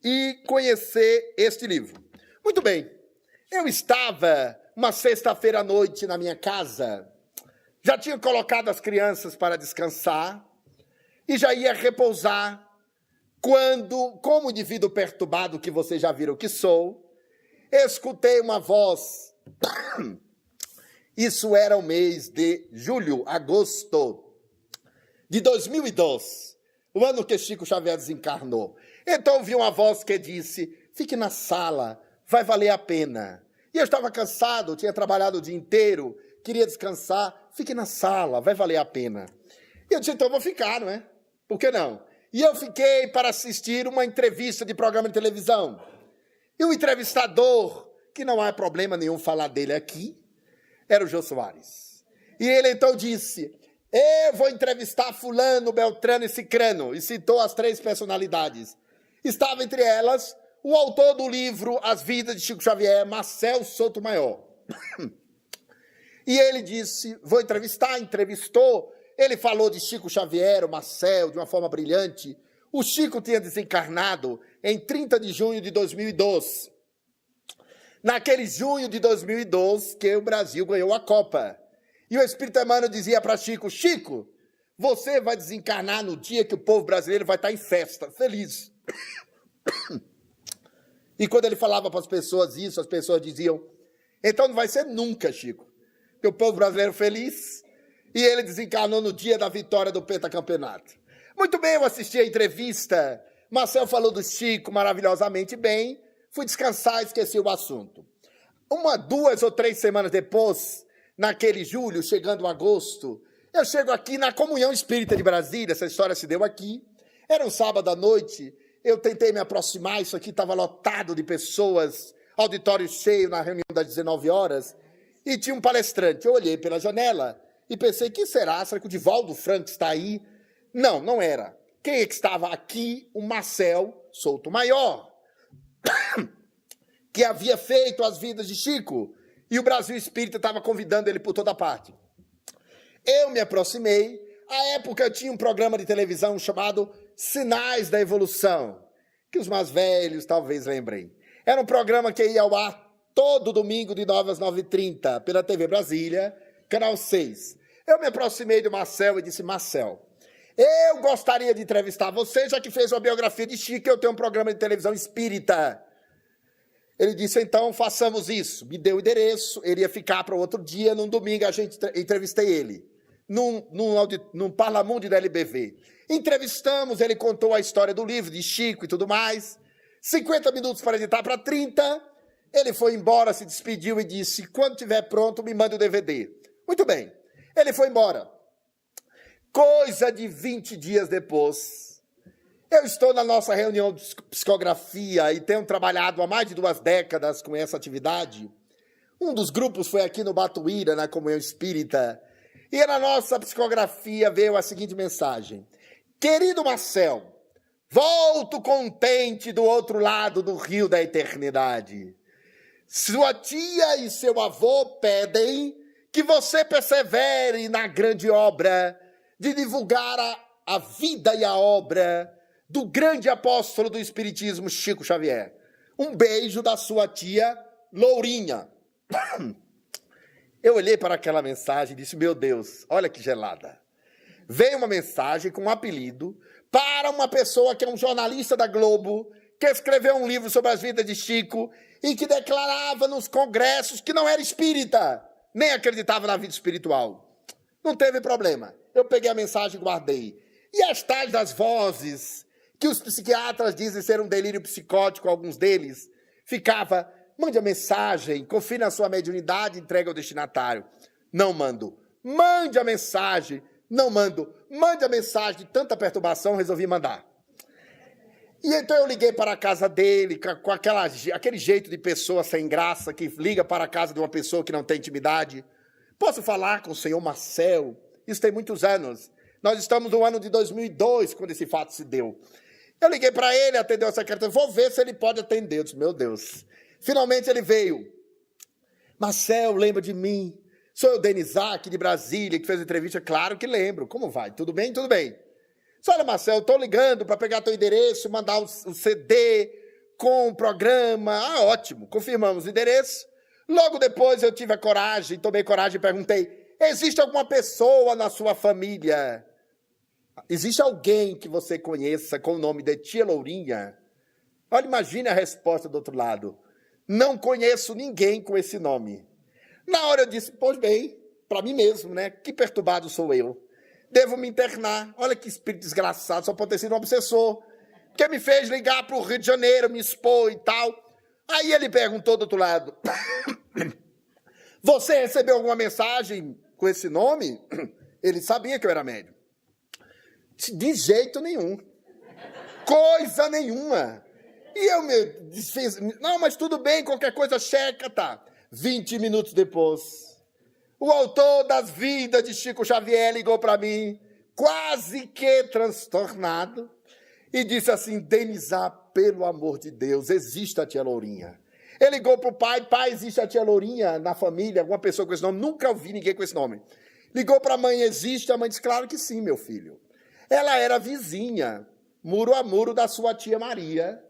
e conhecer este livro. Muito bem, eu estava uma sexta-feira à noite na minha casa, já tinha colocado as crianças para descansar e já ia repousar quando, como indivíduo perturbado que vocês já viram que sou, escutei uma voz. Isso era o mês de julho, agosto de 2002, o ano que Chico Xavier desencarnou. Então ouvi uma voz que disse, fique na sala, vai valer a pena. E eu estava cansado, tinha trabalhado o dia inteiro, queria descansar, fique na sala, vai valer a pena. E eu disse, então eu vou ficar, não é? Por que não? E eu fiquei para assistir uma entrevista de programa de televisão. E o entrevistador, que não há problema nenhum falar dele aqui, era o Jô Soares. E ele então disse, eu vou entrevistar fulano, beltrano e cicrano, e citou as 3 personalidades. Estava entre elas o autor do livro As Vidas de Chico Xavier, Marcel Sotomayor. E ele disse, vou entrevistar, entrevistou. Ele falou de Chico Xavier, o Marcel, de uma forma brilhante. O Chico tinha desencarnado em 30 de junho de 2002. Naquele junho de 2002 que o Brasil ganhou a Copa. E o Espírito Emmanuel dizia para Chico, Chico, você vai desencarnar no dia que o povo brasileiro vai estar em festa, feliz. E quando ele falava para as pessoas isso, as pessoas diziam, então não vai ser nunca, Chico, que o povo brasileiro feliz, e ele desencarnou no dia da vitória do pentacampeonato. Muito bem, eu assisti a entrevista, Marcel falou do Chico maravilhosamente bem, fui descansar e esqueci o assunto. 1, 2 ou 3 semanas depois, naquele julho, chegando agosto, eu chego aqui na Comunhão Espírita de Brasília, essa história se deu aqui, era um sábado à noite, eu tentei me aproximar, isso aqui estava lotado de pessoas, auditório cheio na reunião das 19 horas, e tinha um palestrante. Eu olhei pela janela e pensei, que será? Será que o Divaldo Franco está aí? Não, não era. Quem é que estava aqui? O Marcel Sotomayor, que havia feito As Vidas de Chico, e o Brasil Espírita estava convidando ele por toda parte. Eu me aproximei, à época eu tinha um programa de televisão chamado Sinais da Evolução, que os mais velhos talvez lembrem. Era um programa que ia ao ar todo domingo de 9 às 9h30, pela TV Brasília, Canal 6. Eu me aproximei do Marcel e disse, Marcel, eu gostaria de entrevistar você, já que fez uma biografia de Chico, eu tenho um programa de televisão espírita. Ele disse, então façamos isso. Me deu o endereço, ele ia ficar para o outro dia, num domingo a gente entrevistei ele, num Parlamundo da LBV. Entrevistamos, ele contou a história do livro de Chico e tudo mais. 50 minutos para editar para 30, ele foi embora, se despediu e disse, quando estiver pronto, me mande o DVD. Muito bem, ele foi embora. Coisa de 20 dias depois, eu estou na nossa reunião de psicografia e tenho trabalhado há mais de 2 décadas com essa atividade. Um dos grupos foi aqui no Batuíra, na Comunhão Espírita, e na nossa psicografia veio a seguinte mensagem. Querido Marcel, volto contente do outro lado do rio da eternidade. Sua tia e seu avô pedem que você persevere na grande obra de divulgar a vida e a obra do grande apóstolo do Espiritismo, Chico Xavier. Um beijo da sua tia Lourinha. Eu olhei para aquela mensagem e disse, meu Deus, olha que gelada. Veio uma mensagem com um apelido para uma pessoa que é um jornalista da Globo, que escreveu um livro sobre as vidas de Chico e que declarava nos congressos que não era espírita, nem acreditava na vida espiritual. Não teve problema. Eu peguei a mensagem e guardei. E as tais das vozes, que os psiquiatras dizem ser um delírio psicótico, alguns deles, ficava, mande a mensagem, confie na sua mediunidade, entregue ao destinatário. Não mando. Mande a mensagem. Não mando. Mande a mensagem. De tanta perturbação, resolvi mandar. E então eu liguei para a casa dele, com aquele jeito de pessoa sem graça, que liga para a casa de uma pessoa que não tem intimidade. Posso falar com o senhor Marcel? Isso tem muitos anos. Nós estamos no ano de 2002, quando esse fato se deu. Eu liguei para ele, atendeu a secretária, vou ver se ele pode atender. Eu disse, meu Deus. Finalmente ele veio. Marcel, lembra de mim? Sou eu, Denizak, de Brasília, que fez a entrevista. Claro que lembro. Como vai? Tudo bem? Tudo bem. Olha, Marcel, estou ligando para pegar teu endereço, mandar o CD com o programa. Ah, ótimo. Confirmamos o endereço. Logo depois eu tive a coragem, tomei coragem e perguntei, existe alguma pessoa na sua família? Existe alguém que você conheça com o nome de Tia Lourinha? Olha, imagine a resposta do outro lado. Não conheço ninguém com esse nome. Na hora eu disse, pois bem, para mim mesmo, né? Que perturbado sou eu. Devo me internar. Olha que espírito desgraçado, só pode ter sido um obsessor. Que me fez ligar para o Rio de Janeiro, me expor e tal. Aí ele perguntou do outro lado, você recebeu alguma mensagem com esse nome? Ele sabia que eu era médium. De jeito nenhum. Coisa nenhuma. E eu me desfiz. Não, mas tudo bem, qualquer coisa checa, tá. 20 minutos depois, o autor das vidas de Chico Xavier ligou para mim, quase que transtornado, e disse assim, Denizar, pelo amor de Deus, existe a Tia Lourinha. Ele ligou para o pai, existe a Tia Lourinha na família, alguma pessoa com esse nome? Nunca ouvi ninguém com esse nome. Ligou para a mãe, existe? A mãe disse, claro que sim, meu filho. Ela era vizinha, muro a muro da sua tia Maria.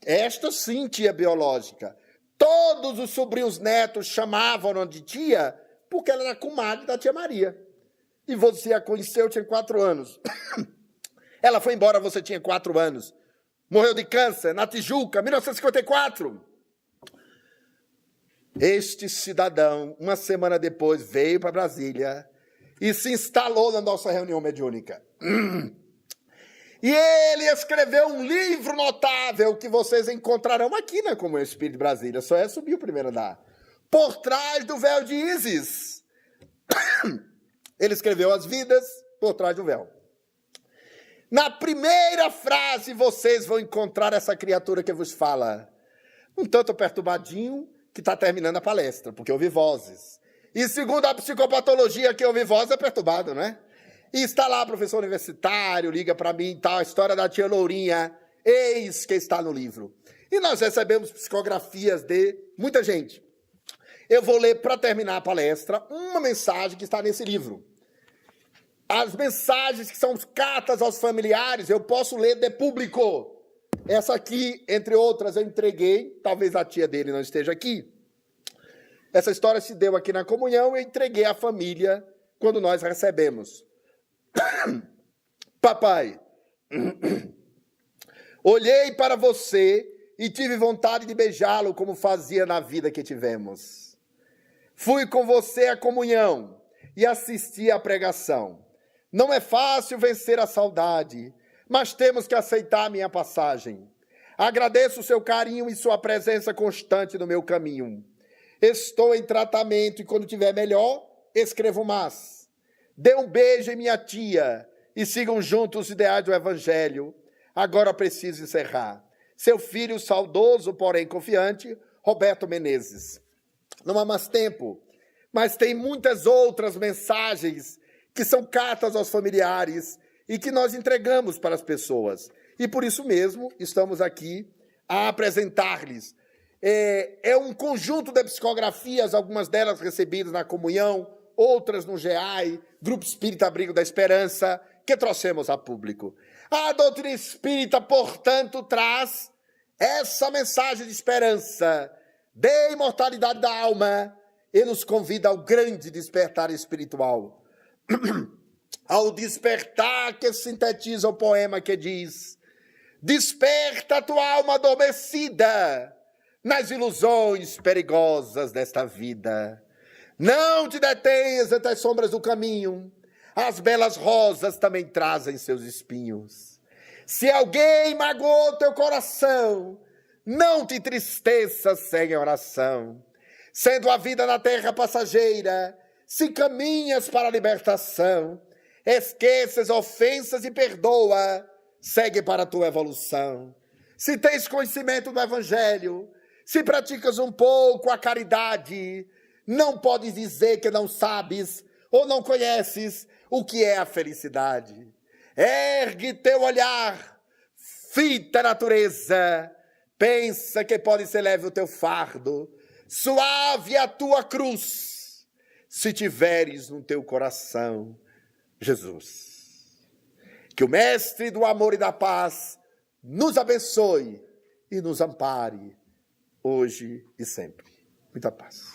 Esta sim, tia biológica. Todos os sobrinhos netos chamavam-na de tia, porque ela era comadre da tia Maria. E você a conheceu, tinha 4 anos. Ela foi embora, você tinha 4 anos. Morreu de câncer, na Tijuca, 1954. Este cidadão, uma semana depois, veio para Brasília e se instalou na nossa reunião mediúnica. E ele escreveu um livro notável que vocês encontrarão aqui na Comunhão Espírita de Brasília. Só é subir o primeiro andar. Por trás do véu de Ísis. Ele escreveu as vidas por trás do véu. Na primeira frase vocês vão encontrar essa criatura que vos fala. Um tanto perturbadinho que está terminando a palestra, porque ouve vozes. E segundo a psicopatologia, quem ouve voz é perturbado, não é? E está lá, professor universitário, liga para mim e tal, a história da Tia Lourinha, eis que está no livro. E nós recebemos psicografias de muita gente. Eu vou ler, para terminar a palestra, uma mensagem que está nesse livro. As mensagens que são cartas aos familiares, eu posso ler de público. Essa aqui, entre outras, eu entreguei, talvez a tia dele não esteja aqui. Essa história se deu aqui na comunhão e eu entreguei à família quando nós recebemos. Papai, olhei para você e tive vontade de beijá-lo como fazia na vida que tivemos. Fui com você à comunhão e assisti à pregação. Não é fácil vencer a saudade, mas temos que aceitar a minha passagem. Agradeço o seu carinho e sua presença constante no meu caminho. Estou em tratamento e quando tiver melhor, escrevo mais. Dê um beijo em minha tia e sigam juntos os ideais do Evangelho. Agora preciso encerrar. Seu filho saudoso, porém confiante, Roberto Menezes. Não há mais tempo, mas tem muitas outras mensagens que são cartas aos familiares e que nós entregamos para as pessoas. E por isso mesmo estamos aqui a apresentar-lhes. É um conjunto de psicografias, algumas delas recebidas na comunhão, outras no GEAI, Grupo Espírita Abrigo da Esperança, que trouxemos a público. A doutrina espírita, portanto, traz essa mensagem de esperança, de imortalidade da alma, e nos convida ao grande despertar espiritual. Ao despertar que sintetiza o poema que diz: desperta a tua alma adormecida nas ilusões perigosas desta vida. Não te detenhas entre as sombras do caminho, as belas rosas também trazem seus espinhos. Se alguém magoou teu coração, não te entristeças sem oração. Sendo a vida na terra passageira, se caminhas para a libertação, esqueças ofensas e perdoa, segue para a tua evolução. Se tens conhecimento do Evangelho, se praticas um pouco a caridade, não podes dizer que não sabes ou não conheces o que é a felicidade. Ergue teu olhar, fita a natureza, pensa que pode ser leve o teu fardo, suave a tua cruz, se tiveres no teu coração Jesus. Que o Mestre do amor e da paz nos abençoe e nos ampare, hoje e sempre. Muita paz.